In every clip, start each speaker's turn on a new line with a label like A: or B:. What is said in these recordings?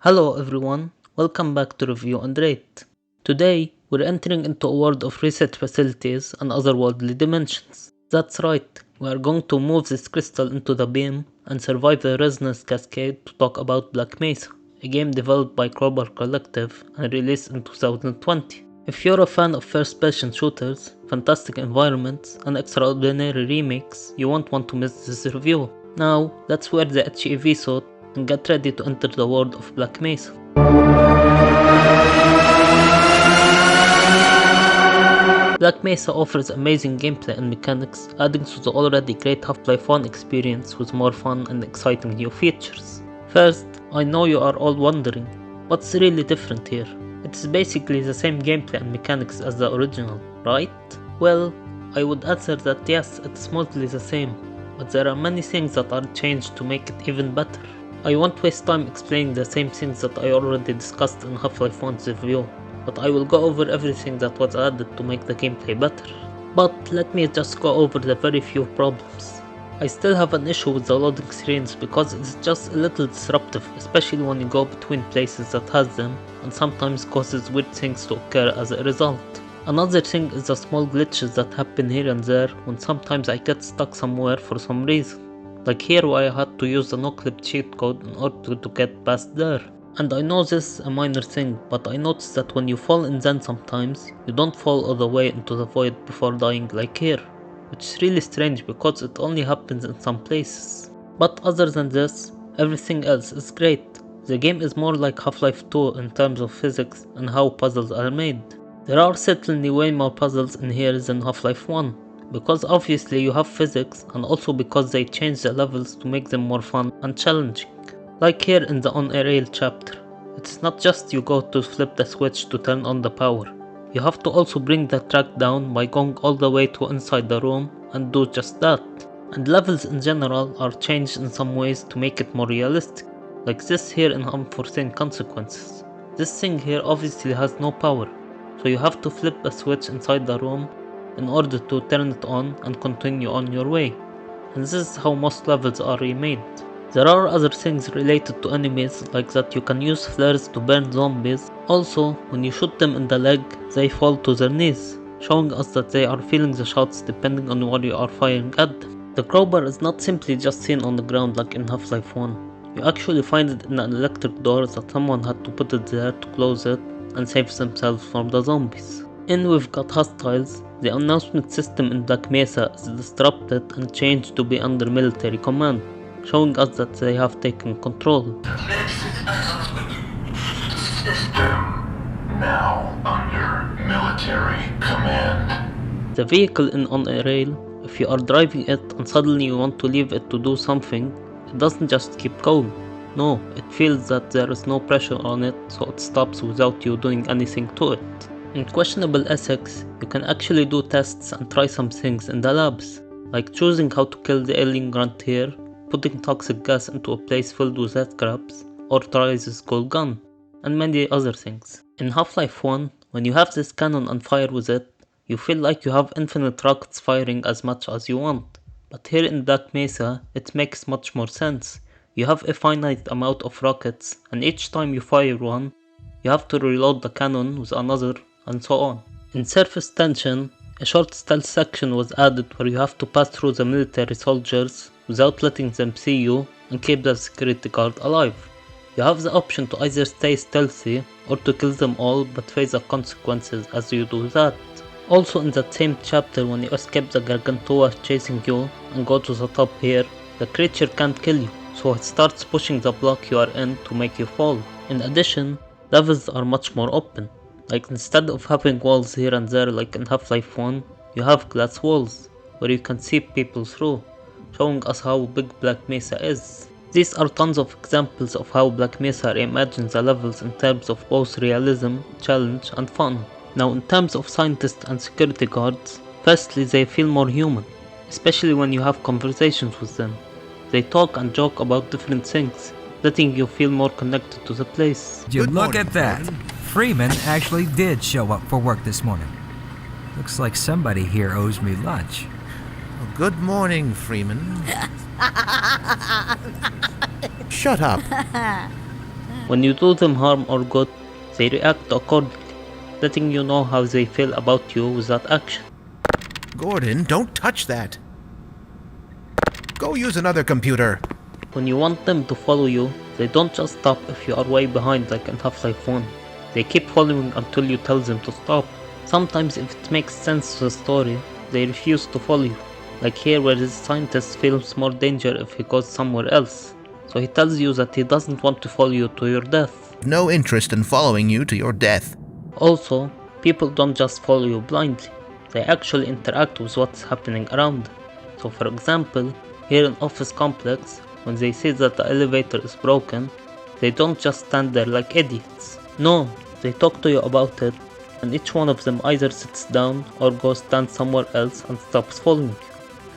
A: Hello everyone, welcome back to Review and Rate. Today, we're entering into a world of reset facilities and otherworldly dimensions. That's right, we are going to move this crystal into the beam and survive the resonance cascade to talk about Black Mesa, a game developed by Crowbar Collective and released in 2020. If you're a fan of first-person shooters, fantastic environments, and extraordinary remakes, you won't want to miss this review. Now, let's wear the HEV suit and get ready to enter the world of Black Mesa. Black Mesa offers amazing gameplay and mechanics, adding to the already great Half-Life 1 experience with more fun and exciting new features. First, I know you are all wondering, what's really different here? It is basically the same gameplay and mechanics as the original, right? Well, I would answer that yes, it's mostly the same, but there are many things that are changed to make it even better. I won't waste time explaining the same things that I already discussed in Half-Life 1's review, but I will go over everything that was added to make the gameplay better. But let me just go over the very few problems. I still have an issue with the loading screens because it's just a little disruptive, especially when you go between places that has them, and sometimes causes weird things to occur as a result. Another thing is the small glitches that happen here and there when sometimes I get stuck somewhere for some reason. Like here where I had to use the no-clip cheat code in order to get past there. And I know this is a minor thing, but I noticed that when you fall in Zen sometimes, you don't fall all the way into the void before dying like here. Which is really strange because it only happens in some places. But other than this, everything else is great. The game is more like Half-Life 2 in terms of physics and how puzzles are made. There are certainly way more puzzles in here than Half-Life 1. Because obviously you have physics, and also because they changed the levels to make them more fun and challenging. Like here in the On a Rail chapter, it's not just you go to flip the switch to turn on the power. You have to also bring the track down by going all the way to inside the room and do just that. And levels in general are changed in some ways to make it more realistic. Like this here in Unforeseen Consequences. This thing here obviously has no power, so you have to flip a switch inside the room in order to turn it on and continue on your way. And this is how most levels are remade. There are other things related to enemies, like that you can use flares to burn zombies. Also, when you shoot them in the leg, they fall to their knees, showing us that they are feeling the shots depending on what you are firing at them. The crowbar is not simply just seen on the ground like in Half-Life 1. You actually find it in an electric door that someone had to put it there to close it and save themselves from the zombies. And we've got hostiles. The announcement system in Black Mesa is disrupted and changed to be under military command, showing us that they have taken control.
B: System now under military command.
A: The vehicle in On a Rail, if you are driving it and suddenly you want to leave it to do something, it doesn't just keep going. No, it feels that there is no pressure on it, so it stops without you doing anything to it. In questionable ethics, you can actually do tests and try some things in the labs, like choosing how to kill the alien grunt here, putting toxic gas into a place filled with headcrabs, or try this cool gun, and many other things. In Half-Life 1, when you have this cannon and fire with it, you feel like you have infinite rockets firing as much as you want. But here in Black Mesa, it makes much more sense. You have a finite amount of rockets, and each time you fire one, you have to reload the cannon with another, and so on. In Surface Tension, a short stealth section was added where you have to pass through the military soldiers without letting them see you and keep the security guard alive. You have the option to either stay stealthy or to kill them all but face the consequences as you do that. Also in that same chapter, when you escape the Gargantua chasing you and go to the top here, the creature can't kill you, so it starts pushing the block you are in to make you fall. In addition, levels are much more open. Like instead of having walls here and there like in Half-Life 1, you have glass walls, where you can see people through, showing us how big Black Mesa is. These are tons of examples of how Black Mesa reimagines the levels in terms of both realism, challenge and fun. Now in terms of scientists and security guards, firstly they feel more human, especially when you have conversations with them. They talk and joke about different things, letting you feel more connected to the place.
C: Look at that! Freeman actually did show up for work this morning. Looks like somebody here owes me lunch.
D: Well, good morning, Freeman. Shut up.
A: When you do them harm or good, they react accordingly, letting you know how they feel about you with that action.
D: Gordon, don't touch that. Go use another computer.
A: When you want them to follow you, they don't just stop if you are way behind like in Half-Life 1. They keep following until you tell them to stop. Sometimes if it makes sense to the story, they refuse to follow you. Like here where the scientist feels more danger if he goes somewhere else. So he tells you that he doesn't want to follow you to your death.
D: No interest in following you to your death.
A: Also, people don't just follow you blindly. They actually interact with what's happening around them. So for example, here in Office Complex, when they see that the elevator is broken, they don't just stand there like idiots. No, they talk to you about it, and each one of them either sits down or goes stand somewhere else and stops following you.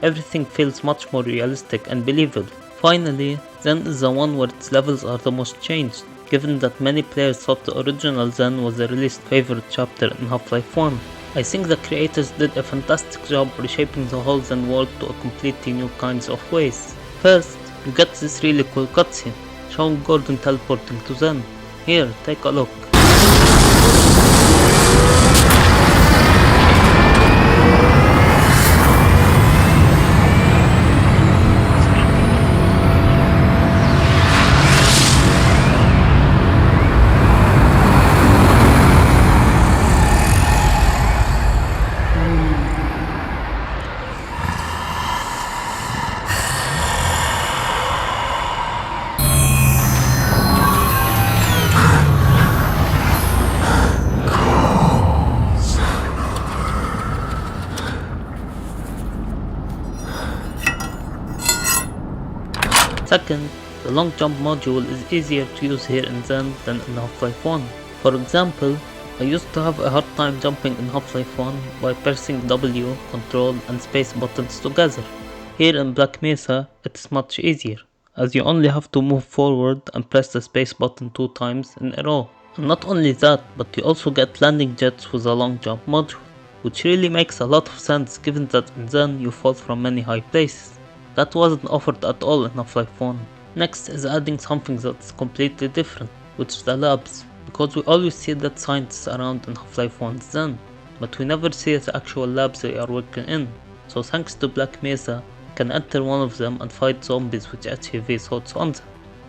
A: Everything feels much more realistic and believable. Finally, Zen is the one where its levels are the most changed, given that many players thought the original Zen was their least favorite chapter in Half-Life 1. I think the creators did a fantastic job reshaping the whole Zen world to a completely new kinds of ways. First, you get this really cool cutscene, showing Gordon teleporting to Zen. Here, take a look. Second, the long jump module is easier to use here in Zen than in Half-Life 1. For example, I used to have a hard time jumping in Half-Life 1 by pressing W, Control and space buttons together. Here in Black Mesa, it's much easier, as you only have to move forward and press the space button 2 times in a row. And not only that, but you also get landing jets with a long jump module, which really makes a lot of sense given that in Zen you fall from many high places. That wasn't offered at all in Half-Life 1. Next is adding something that's completely different, which is the labs, because we always see that scientists around in Half-Life 1's Zen, but we never see the actual labs they are working in. So thanks to Black Mesa, you can enter one of them and fight zombies with HEV suits on them,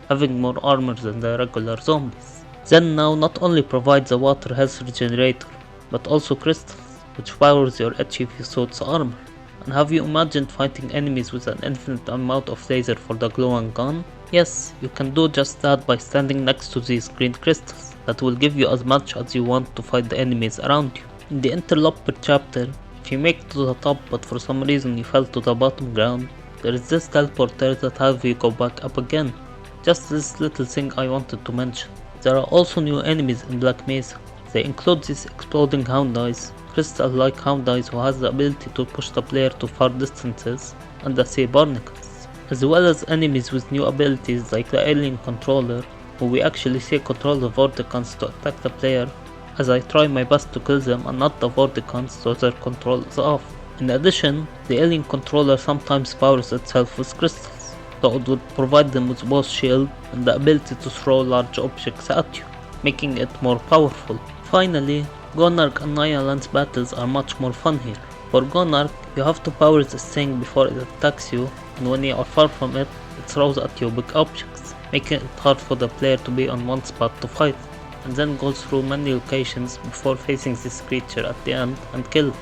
A: having more armor than the regular zombies. Zen now not only provides a water health regenerator, but also crystals, which powers your HEV suit's armor. And have you imagined fighting enemies with an infinite amount of laser for the glowing gun? Yes, you can do just that by standing next to these green crystals that will give you as much as you want to fight the enemies around you. In the interloper chapter, if you make it to the top but for some reason you fell to the bottom ground, there is this teleporter that have you go back up again. Just this little thing I wanted to mention. There are also new enemies in Black Mesa. They include these exploding hound eyes, crystal-like hound eyes who has the ability to push the player to far distances, and the sea barnacles, as well as enemies with new abilities like the alien controller, who we actually see control the Vorticons to attack the player, as I try my best to kill them and not the Vorticons so their control is off. In addition, the alien controller sometimes powers itself with crystals, so it would provide them with both shield and the ability to throw large objects at you, making it more powerful. Finally, Gonarch and Nyaland's battles are much more fun here. For Gonarch, you have to power this thing before it attacks you, and when you are far from it, it throws at you big objects, making it hard for the player to be on one spot to fight, and then goes through many locations before facing this creature at the end and kill it.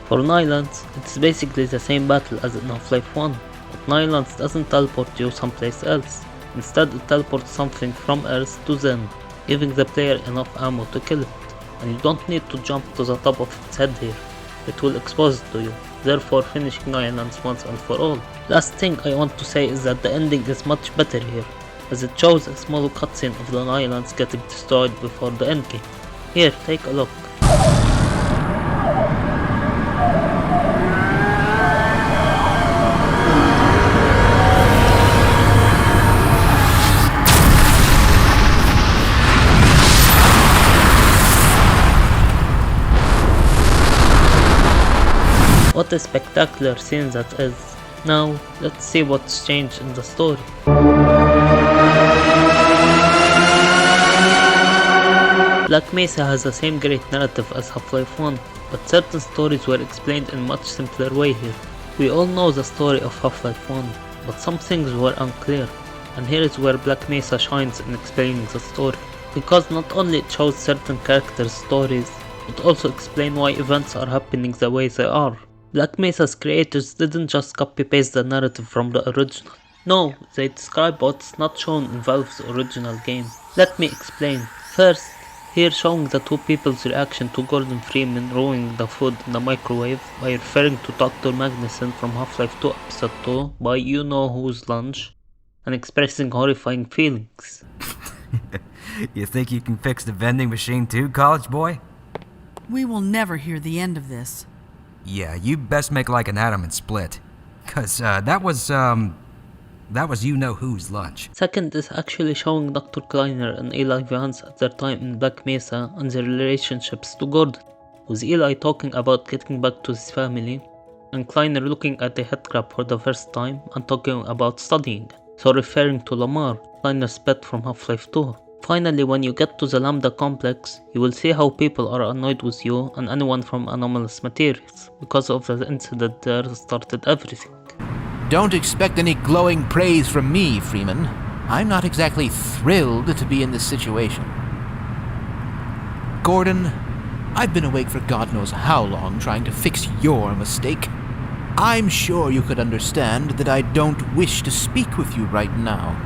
A: For Nylands, it's basically the same battle as in Half-Life 1, but Nylands doesn't teleport you someplace else. Instead, it teleports something from Earth to Zen, giving the player enough ammo to kill it. And you don't need to jump to the top of its head here, it will expose it to you, therefore finishing Nylands once and for all. Last thing I want to say is that the ending is much better here, as it shows a small cutscene of the Nylands getting destroyed before the endgame. Here, take a look. What a spectacular scene that is. Now, let's see what's changed in the story. Black Mesa has the same great narrative as Half-Life 1, but certain stories were explained in a much simpler way here. We all know the story of Half-Life 1, but some things were unclear, and here is where Black Mesa shines in explaining the story. Because not only it shows certain characters' stories, it also explains why events are happening the way they are. Black Mesa's creators didn't just copy-paste the narrative from the original. No, they describe what's not shown in Valve's original game. Let me explain. First, here showing the two people's reaction to Gordon Freeman ruining the food in the microwave by referring to Dr. Magnuson from Half-Life 2 Episode 2 by you-know-who's lunch, and expressing horrifying feelings.
C: You think you can fix the vending machine too, college boy?
E: We will never hear the end of this.
C: Yeah, you best make like an atom and split. 'Cause that was you-know-who's lunch.
A: Second is actually showing Dr. Kleiner and Eli Johanns at their time in Black Mesa and their relationships to Gordon, with Eli talking about getting back to his family, and Kleiner looking at the headcrab for the first time and talking about studying, so referring to Lamar, Kleiner's pet from Half-Life 2. Finally, when you get to the Lambda complex, you will see how people are annoyed with you and anyone from anomalous materials, because of the incident there started everything.
F: Don't expect any glowing praise from me, Freeman. I'm not exactly thrilled to be in this situation. Gordon, I've been awake for God knows how long trying to fix your mistake. I'm sure you could understand that I don't wish to speak with you right now.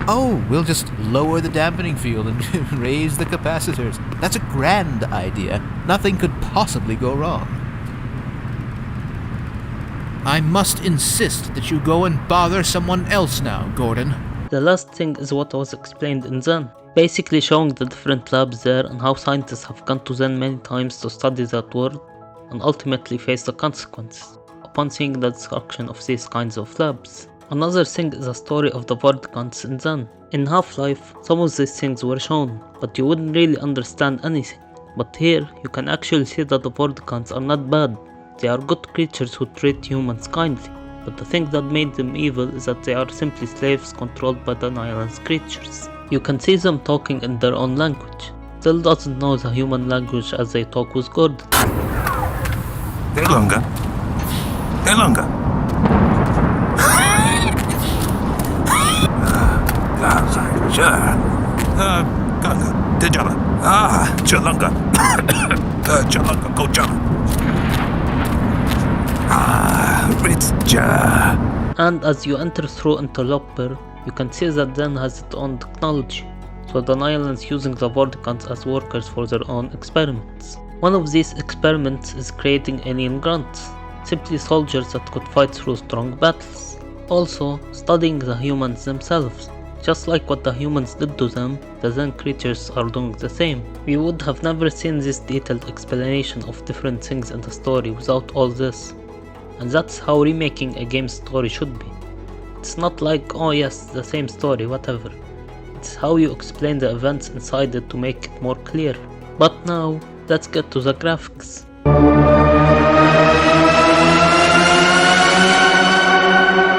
F: Oh, we'll just lower the dampening field and raise the capacitors. That's a grand idea. Nothing could possibly go wrong. I must insist that you go and bother someone else now, Gordon.
A: The last thing is what was explained in Zen, basically showing the different labs there and how scientists have gone to Zen many times to study that world and ultimately face the consequences upon seeing the destruction of these kinds of labs. Another thing is the story of the Vortigaunts in Zen. In Half-Life, some of these things were shown, but you wouldn't really understand anything. But here, you can actually see that the Vortigaunts are not bad. They are good creatures who treat humans kindly. But the thing that made them evil is that they are simply slaves controlled by the Nihilance creatures. You can see them talking in their own language. Still doesn't know the human language as they talk with Gordon.
G: Elonga. Sure. Ganga. Tejala. Chalunga. Chalunga. Kochala. Ritja.
A: And as you enter through Interloper, you can see that Zen has its own technology, so the Nihilants using the Vortigaunts as workers for their own experiments. One of these experiments is creating alien grunts, simply soldiers that could fight through strong battles. Also, studying the humans themselves. Just like what the humans did to them, the Zen creatures are doing the same. We would have never seen this detailed explanation of different things in the story without all this. And that's how remaking a game's story should be. It's not like, oh yes, the same story, whatever. It's how you explain the events inside it to make it more clear. But now, let's get to the graphics.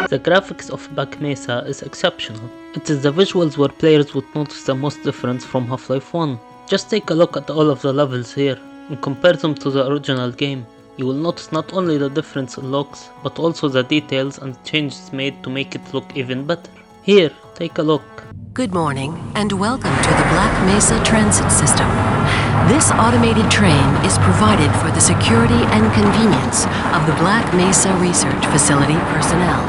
A: The graphics of Black Mesa is exceptional. It is the visuals where players would notice the most difference from Half-Life 1. Just take a look at all of the levels here, and compare them to the original game. You will notice not only the difference in looks, but also the details and changes made to make it look even better. Here, take a look.
H: Good morning, and welcome to the Black Mesa Transit System. This automated train is provided for the security and convenience of the Black Mesa Research Facility personnel.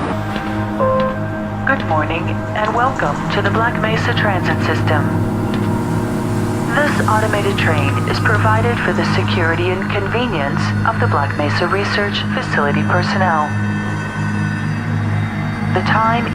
I: Good morning, and welcome to the Black Mesa Transit System. This automated train is provided for the security and convenience of the Black Mesa Research Facility personnel. The time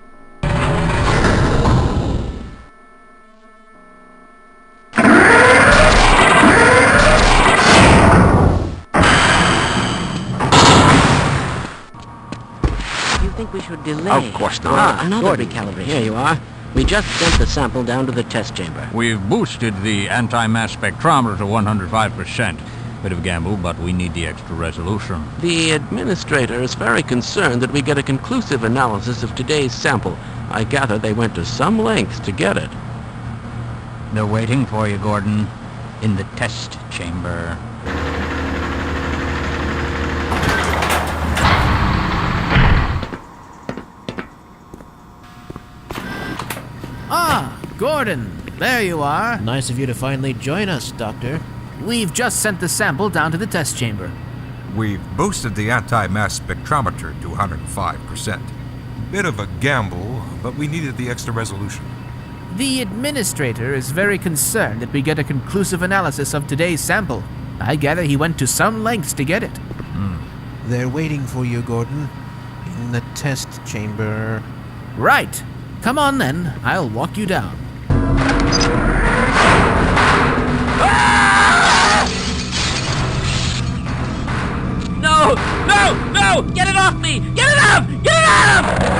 H: We should delay.
J: Of course not.
H: Another recalibration.
J: Here you are. We just sent the sample down to the test chamber.
K: We've boosted the anti-mass spectrometer to 105%. Bit of a gamble, but we need the extra resolution.
J: The administrator is very concerned that we get a conclusive analysis of today's sample. I gather they went to some lengths to get it.
K: They're waiting for you, Gordon, in the test chamber.
F: Ah, Gordon, there you are. Nice of you to finally join us, Doctor. We've just sent the sample down to the test chamber.
G: We've boosted the anti-mass spectrometer to 105%. Bit of a gamble, but we needed the extra resolution.
F: The administrator is very concerned that we get a conclusive analysis of today's sample. I gather he went to some lengths to get it.
D: They're waiting for you, Gordon. In the test chamber.
F: Right. Come on then, I'll walk you down.
J: No! No! No! Get it off me! Get it off! Get it off!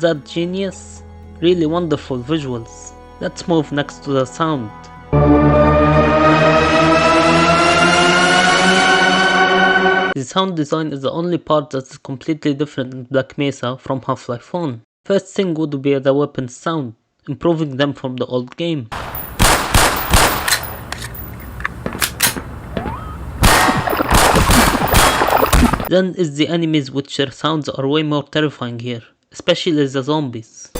A: that genius? Really wonderful visuals. Let's move next to the sound. The sound design is the only part that is completely different in Black Mesa from Half-Life 1. First thing would be the weapons sound, improving them from the old game. Then is the enemies, which their sounds are way more terrifying here, especially the zombies.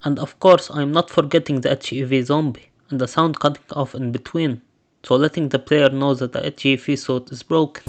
A: And of course I'm not forgetting the HEV zombie and the sound cutting off in between, so letting the player know that the HEV suit is broken.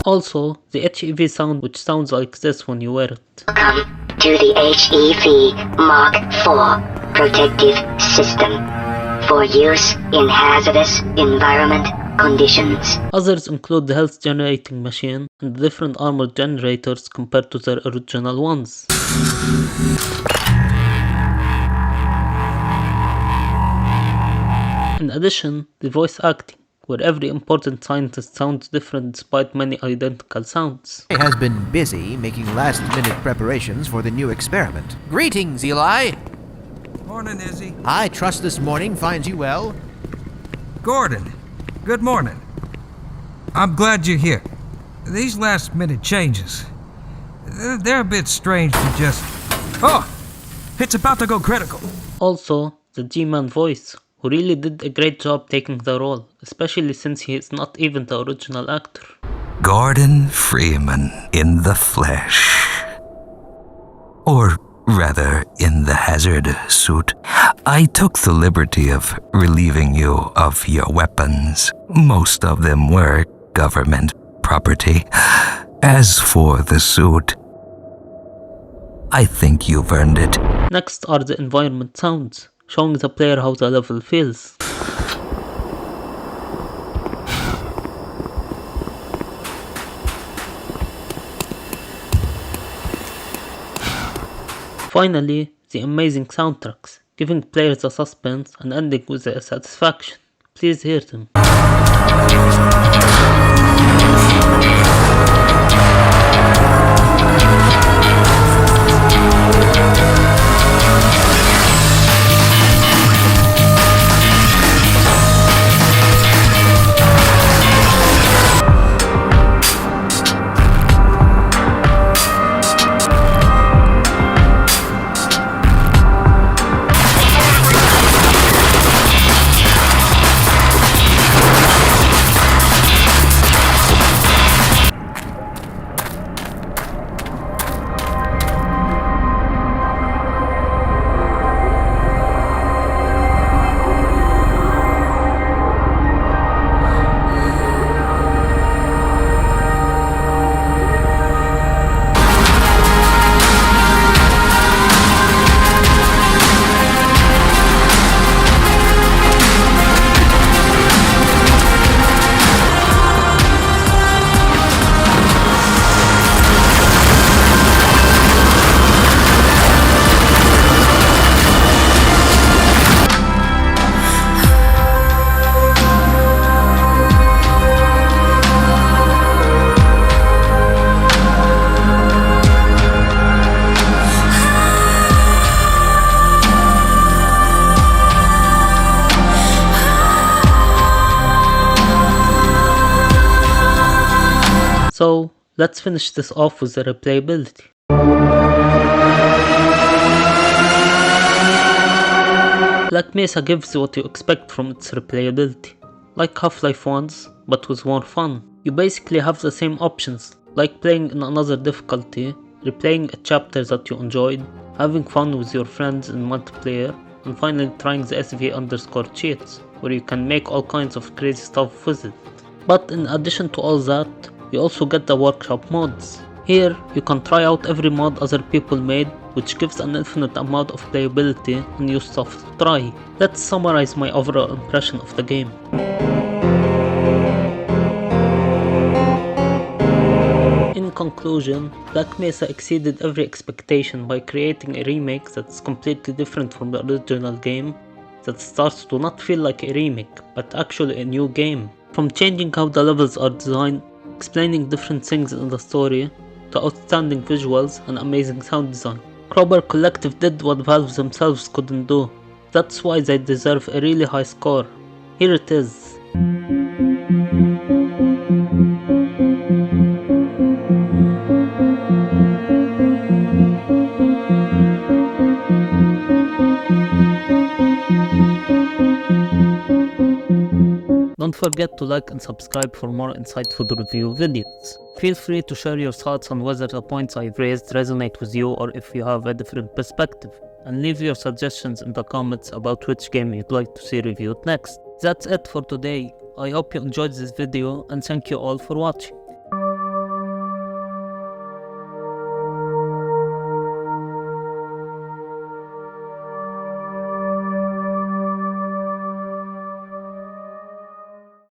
A: Also, the HEV sound, which sounds like this when you wear it.
L: Welcome to the HEV Mark IV protective system for use in hazardous environment conditions.
A: Others include the health generating machine and the different armor generators compared to their original ones. In addition, the voice acting, where every important scientist sounds different despite many identical sounds.
D: He has been busy making last-minute preparations for the new experiment.
F: Greetings, Eli.
C: Morning, Izzy.
D: I trust this morning finds you well.
C: Gordon, good morning. I'm glad you're here. These last-minute changes, they're a bit strange to just... Oh! It's about to go critical.
A: Also, the G-Man voice, who really did a great job taking the role, especially since he is not even the original actor.
M: Gordon Freeman in the flesh. Or rather, in the hazard suit. I took the liberty of relieving you of your weapons. Most of them were government property. As for the suit, I think you've earned it.
A: Next are the environment sounds, showing the player how the level feels. Finally, the amazing soundtracks, giving players a suspense and ending with a satisfaction. Please hear them. So, let's finish this off with the replayability. Black Mesa gives you what you expect from its replayability, like Half-Life 1's, but with more fun. You basically have the same options, like playing in another difficulty, replaying a chapter that you enjoyed, having fun with your friends in multiplayer, and finally trying the SV_cheats, where you can make all kinds of crazy stuff with it. But in addition to all that, you also get the workshop mods. Here, you can try out every mod other people made, which gives an infinite amount of playability and new stuff to try. Let's summarize my overall impression of the game. In conclusion, Black Mesa exceeded every expectation by creating a remake that's completely different from the original game, that starts to not feel like a remake, but actually a new game. From changing how the levels are designed, explaining different things in the story, to outstanding visuals and amazing sound design. Crowbar Collective did what Valve themselves couldn't do. That's why they deserve a really high score. Here it is. Don't forget to like and subscribe for more insightful review videos. Feel free to share your thoughts on whether the points I've raised resonate with you or if you have a different perspective, and leave your suggestions in the comments about which game you'd like to see reviewed next. That's it for today. I hope you enjoyed this video and thank you all for watching.